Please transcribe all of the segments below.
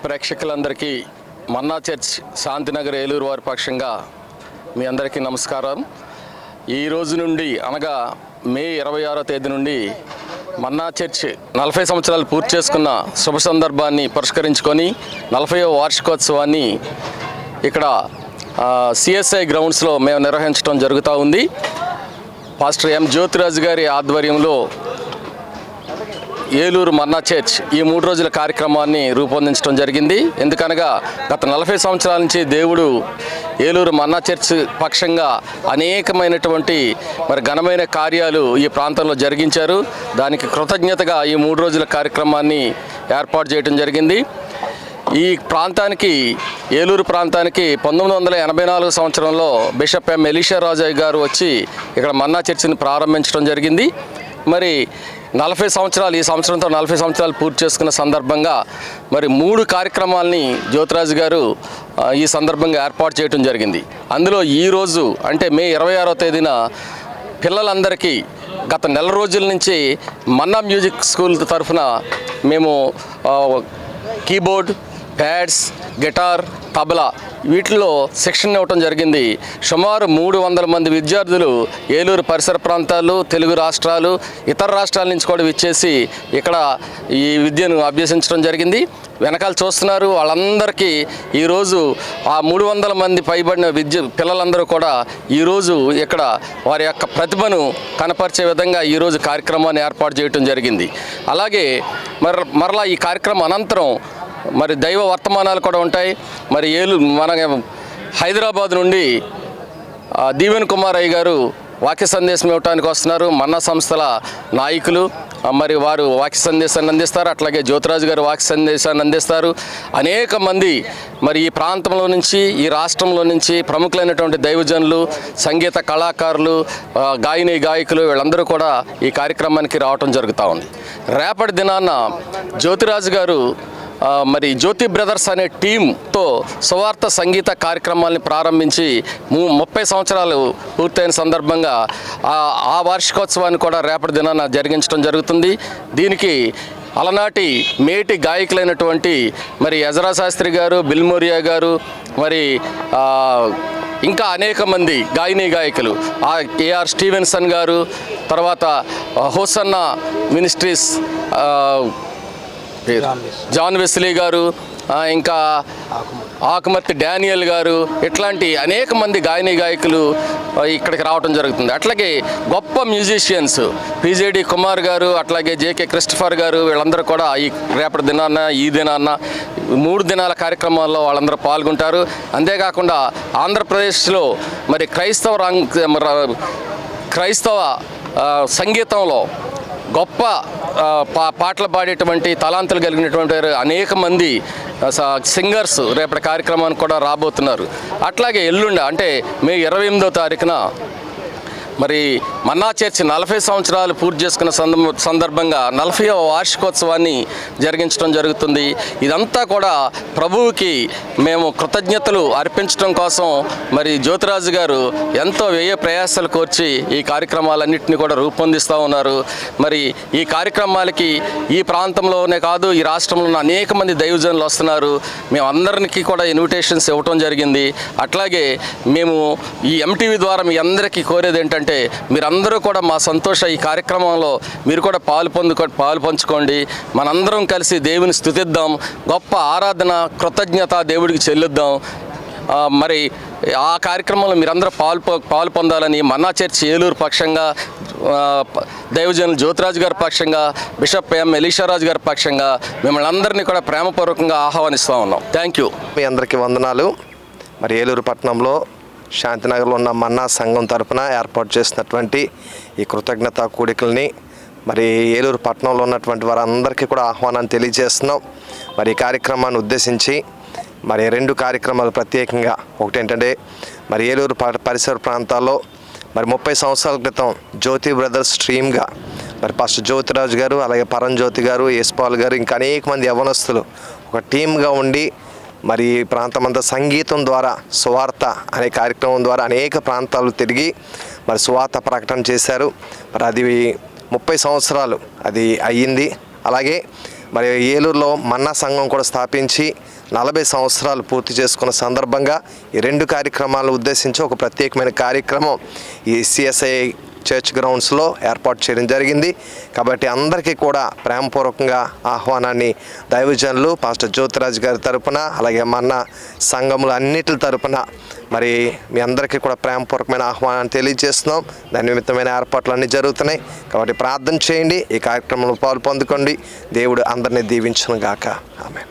ప్రేక్షకులందరికీ మన్నా చర్చ్ శాంతినగర్ ఏలూరు వారి పక్షంగా మీ అందరికీ నమస్కారం. ఈ రోజు నుండి అనగా మే 26వ తేదీ నుండి మన్నా చర్చ్ 40 సంవత్సరాలు పూర్తి చేసుకున్న శుభ సందర్భాన్ని పురస్కరించుకొని 40వ వార్షికోత్సవాన్ని ఇక్కడ సిఎస్ఐ గ్రౌండ్స్లో మేము నిర్వహించడం జరుగుతూ ఉంది. పాస్టర్ ఎం జ్యోతిరాజు గారి ఆధ్వర్యంలో ఏలూరు మన్నా చర్చ్ ఈ 3 రోజుల కార్యక్రమాన్ని రూపొందించడం జరిగింది. ఎందుకనగా గత 40 సంవత్సరాల నుంచి దేవుడు ఏలూరు మన్నా చర్చ్ పక్షంగా అనేకమైనటువంటి ఘనమైన కార్యాలు ఈ ప్రాంతంలో జరిగించారు. దానికి కృతజ్ఞతగా ఈ 3 రోజుల కార్యక్రమాన్ని ఏర్పాటు చేయడం జరిగింది. ఈ ప్రాంతానికి ఏలూరు ప్రాంతానికి 1984 సంవత్సరంలో బిషప్ ఎం ఎలీషా రాజయ్య గారు వచ్చి ఇక్కడ మన్నా చర్చిని ప్రారంభించడం జరిగింది. మరి 40 సంవత్సరాలు ఈ సంవత్సరంతో 40 సంవత్సరాలు పూర్తి చేసుకున్న సందర్భంగా 3 కార్యక్రమాలని జ్యోతిరాజు గారు ఈ సందర్భంగా ఏర్పాటు చేయడం జరిగింది. అందులో ఈరోజు అంటే మే 26వ తేదీన పిల్లలందరికీ గత నెల రోజుల నుంచి మన్నా మ్యూజిక్ స్కూల్ తరఫున మేము కీబోర్డ్, ప్యాడ్స్, గిటార్, తబలా వీటిలో శిక్షణ ఇవ్వటం జరిగింది. సుమారు 300 మంది విద్యార్థులు ఏలూరు పరిసర ప్రాంతాలు, తెలుగు రాష్ట్రాలు, ఇతర రాష్ట్రాల నుంచి కూడా విచ్చేసి ఇక్కడ ఈ విద్యను అభ్యసించడం జరిగింది. వెనకాల చూస్తున్నారు వాళ్ళందరికీ ఈరోజు ఆ 300 మంది పైబడిన పిల్లలందరూ కూడా ఈరోజు ఇక్కడ వారి యొక్క ప్రతిభను కనపరిచే విధంగా ఈరోజు కార్యక్రమాన్ని ఏర్పాటు చేయడం జరిగింది. అలాగే మరలా ఈ కార్యక్రమం అనంతరం దైవ వర్తమానాలు కూడా ఉంటాయి. మన హైదరాబాద్ నుండి దీవెన్ కుమార్ అయ్య గారు వాక్య సందేశం ఇవ్వడానికి వస్తున్నారు. మన్నా సంస్థల నాయకులు వారు వాక్య సందేశాన్ని అందిస్తారు. అట్లాగే జ్యోతిరాజు గారు వాక్య సందేశాన్ని అందిస్తారు. అనేక మంది ఈ ప్రాంతంలో నుంచి, ఈ రాష్ట్రంలో నుంచి ప్రముఖులైనటువంటి దైవజనులు, సంగీత కళాకారులు, గాయకులు వీళ్ళందరూ కూడా ఈ కార్యక్రమానికి రావటం జరుగుతూ ఉంది. రేపటి దినాన జ్యోతిరాజు గారు జ్యోతి బ్రదర్స్ అనే టీంతో సువార్త సంగీత కార్యక్రమాలని ప్రారంభించి 30 సంవత్సరాలు పూర్తయిన సందర్భంగా ఆ వార్షికోత్సవాన్ని కూడా రేపటి దినాన జరిగించడం జరుగుతుంది. దీనికి అలనాటి మేటి గాయకులైనటువంటి ఎజరా శాస్త్రి గారు, బిల్మోరియా గారు, ఇంకా అనేక మంది గాయకులు, ఏఆర్ స్టీవెన్సన్ గారు, తర్వాత హోసన్న మినిస్ట్రీస్ జాన్ వెస్లీ గారు, ఇంకా ఆకుమర్తి డానియల్ గారు, ఇట్లాంటి అనేక మంది గాయకులు ఇక్కడికి రావడం జరుగుతుంది. అట్లాగే గొప్ప మ్యూజిషియన్స్ పిజేడి కుమార్ గారు, అట్లాగే జేకే క్రిస్టఫర్ గారు వీళ్ళందరూ కూడా ఈ రేపటి దినాన్న ఈ దినాన్న 3 దినాల కార్యక్రమాల్లో వాళ్ళందరూ పాల్గొంటారు. అంతేకాకుండా ఆంధ్రప్రదేశ్లో క్రైస్తవ సంగీతంలో గొప్ప పాటలు పాడేటువంటి తలాంతులు కలిగినటువంటి అనేక మంది సింగర్స్ రేపటి కార్యక్రమానికి కూడా రాబోతున్నారు. అట్లాగే ఎల్లుండి అంటే మే 28వ తారీఖున మన్నా చర్చ్ 40 సంవత్సరాలు పూర్తి చేసుకున్న సందర్భంగా 40వ వార్షికోత్సవాన్ని జరిగించడం జరుగుతుంది. ఇదంతా కూడా ప్రభువుకి మేము కృతజ్ఞతలు అర్పించడం కోసం జ్యోతిరాజు గారు ఎంతో వ్యయ ప్రయాసాలు కోర్చి ఈ కార్యక్రమాలన్నింటినీ కూడా రూపొందిస్తూ ఉన్నారు. ఈ కార్యక్రమాలకి ఈ ప్రాంతంలోనే కాదు, ఈ రాష్ట్రంలో అనేక మంది దైవజనులు వస్తున్నారు. మేము అందరికీ కూడా ఇన్విటేషన్స్ ఇవ్వటం జరిగింది. అట్లాగే మేము ఈ ఎంటీవీ ద్వారా మీ అందరికీ కోరేది ఏంటంటే మీరందరూ కూడా మా సంతోష ఈ కార్యక్రమంలో మీరు కూడా పాలు పంచుకోండి. మనందరం కలిసి దేవుని స్తుతిద్దాం, గొప్ప ఆరాధన కృతజ్ఞత దేవుడికి చెల్లిద్దాం. ఆ కార్యక్రమంలో మీరందరూ పాలు పొందాలని మన్నా చర్చ్ ఏలూరు పక్షంగా, దైవజనులు జ్యోతిరాజు గారి పక్షంగా, బిషప్ ఎం ఎలీషారాజు గారి పక్షంగా మిమ్మల్ని అందరినీ కూడా ప్రేమపూర్వకంగా ఆహ్వానిస్తూ ఉన్నాం. Thank you. మీ అందరికీ వందనాలు. ఏలూరు పట్టణంలో శాంతినగర్లో ఉన్న మన్నా సంఘం తరపున ఏర్పాటు చేసినటువంటి ఈ కృతజ్ఞత కూడికల్ని ఏలూరు పట్టణంలో ఉన్నటువంటి వారందరికీ కూడా ఆహ్వానాన్ని తెలియజేస్తున్నాం. ఈ కార్యక్రమాన్ని ఉద్దేశించి 2 కార్యక్రమాలు ప్రత్యేకంగా. ఒకటి ఏంటంటే ఏలూరు పరిసర ప్రాంతాల్లో 30 సంవత్సరాల క్రితం జ్యోతి బ్రదర్స్ స్ట్రీమ్గా పాస్టర్ జ్యోతిరాజు గారు, అలాగే పరంజ్యోతి గారు, యశ్పాల్ గారు, ఇంకా అనేక మంది యవనస్తులు ఒక టీమ్గా ఉండి ఈ ప్రాంతమంతా సంగీతం ద్వారా సువార్త అనే కార్యక్రమం ద్వారా అనేక ప్రాంతాలు తిరిగి సువార్త ప్రకటన చేశారు. అది 30 సంవత్సరాలు అది అయ్యింది. అలాగే ఏలూరులో మన్నా సంఘం కూడా స్థాపించి 40 సంవత్సరాలు పూర్తి చేసుకున్న సందర్భంగా ఈ 2 కార్యక్రమాలను ఉద్దేశించి ఒక ప్రత్యేకమైన కార్యక్రమం ఈ సిఎస్ఐ చర్చ్ గ్రౌండ్స్లో ఏర్పాటు చేయడం జరిగింది. కాబట్టి అందరికీ కూడా ప్రేమపూర్వకంగా ఆహ్వానాన్ని దైవజనులు పాస్టర్ జ్యోతిరాజ్ గారి తరపున, అలాగే మన్నా సంఘములు అన్నిటి తరపున మరి మీ అందరికీ కూడా ప్రేమపూర్వకమైన ఆహ్వానాన్ని తెలియజేస్తున్నాం. దాని నిమిత్తమైన ఏర్పాట్లు అన్నీ జరుగుతున్నాయి. కాబట్టి ప్రార్థన చేయండి, ఈ కార్యక్రమంలో పాలు పొందుకోండి. దేవుడు అందరినీ దీవించును గాక. ఆమేన్.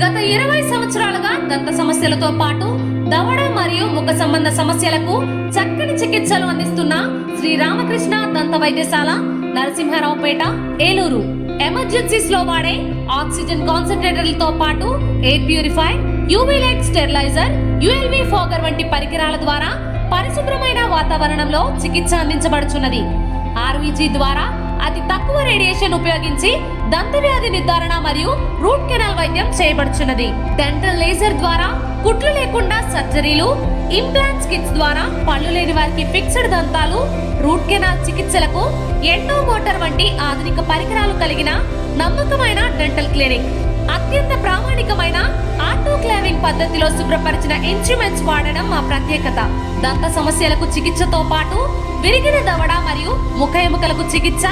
గత 20 సంవత్సరాలుగా దంత సమస్యలతో పాటు దవడ మరియు ముఖ సంబంధ సమస్యలకు చక్కని చికిత్సలు అందిస్తున్న శ్రీ రామకృష్ణ దంత వైద్యశాల, నరసింహారావుపేట, ఏలూరు. ఎమర్జెన్సీస్ లో వాడే ఆక్సిజన్ కాన్సంట్రేటర్లతో పాటు air purifier, UV light steriliser, ULV fogger వంటి పరికరాల ద్వారా పరిశుభ్రమైన వాతావరణంలో చికిత్స అందించబడుచున్నది. ఆర్వీజీ ద్వారా అతి తక్కువ రేడియేషన్ ఉపయోగించి దంత వ్యాధి నిర్ధారణ మరియు రూట్ కెనాల్ వైద్యం చేయబడుచున్నది. డెంటల్ లేజర్ ద్వారా కుట్లు లేకుండా సర్జరీలు, ఇంప్లాంట్స్ కిట్స్ ద్వారా పళ్ళు లేని వారికి ఫిక్స్డ్ దంతాలు, రూట్ కెనాల్ చికిత్సలకు ఎండో మోటార్ వంటి ఆధునిక పరికరాలు కలిగిన నమ్మకమైన డెంటల్ క్లినిక్. అత్యంత ప్రామాణికమైన ఆటోక్లావింగ్ పద్ధతిలో శుభ్రపరిచిన ఇన్స్ట్రుమెంట్స్ వాడడం మా ప్రత్యేకత. దంత సమస్యలకు చికిత్సతో పాటు విరిగిన దవడ మరియు ముఖ ఎముకలకు చికిత్స,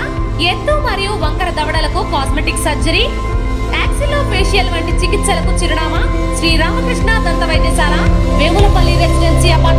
ఎత్తు మరియు వంకర దవడలకు కాస్మెటిక్ సర్జరీ, యాక్సిలోఫేషియల్ వంటి చికిత్సలకు చిరునామా శ్రీ రామకృష్ణ దంత వైద్యశాల, వేములపల్లి రెసిడెన్సీ అపార్ట్మెంట్.